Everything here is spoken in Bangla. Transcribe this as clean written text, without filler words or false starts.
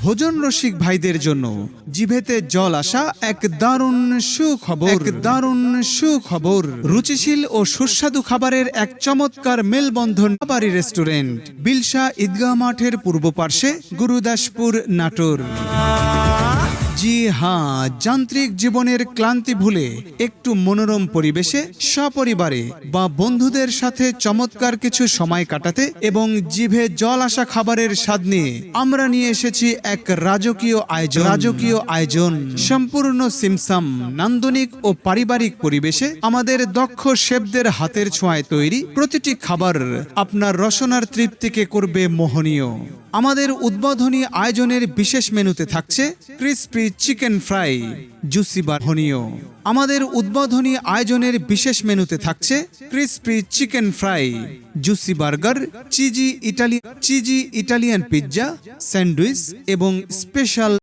ভোজন রসিক ভাইদের জন্য জিভেতে জল আসা এক দারুণ সুখবর। রুচিশীল ও সুস্বাদু খাবারের এক চমৎকার মেলবন্ধন বাড়ি রেস্টুরেন্ট, বিলশা ঈদগাহ মাঠের পূর্ব পার্শ্বে, গুরুদাসপুর, নাটোর। জি হ্যাঁ, যান্ত্রিক জীবনের ক্লান্তি ভুলে একটু মনোরম পরিবেশে সপরিবারে বা বন্ধুদের সাথে চমৎকার কিছু সময় কাটাতে এবং জিভে জল আসা খাবারের স্বাদ নিয়ে আমরা নিয়ে এসেছি এক রাজকীয় আয়োজন। সম্পূর্ণ সিমসাম, নান্দনিক ও পারিবারিক পরিবেশে আমাদের দক্ষ শেফদের হাতের ছোঁয়ায় তৈরি প্রতিটি খাবার আপনার রসনার তৃপ্তিকে করবে মোহনীয়। আমাদের উদ্বোধনী আয়োজনের বিশেষ মেনুতে থাকছে ক্রিসপি চিকেন ফ্রাই, জুসি বার্গনীয়। আমাদের উদ্বোধনী আয়োজনের বিশেষ মেনুতে থাকছে crispy chicken fry, juicy burger, cheesy Italian pizza, sandwich এবং স্পেশাল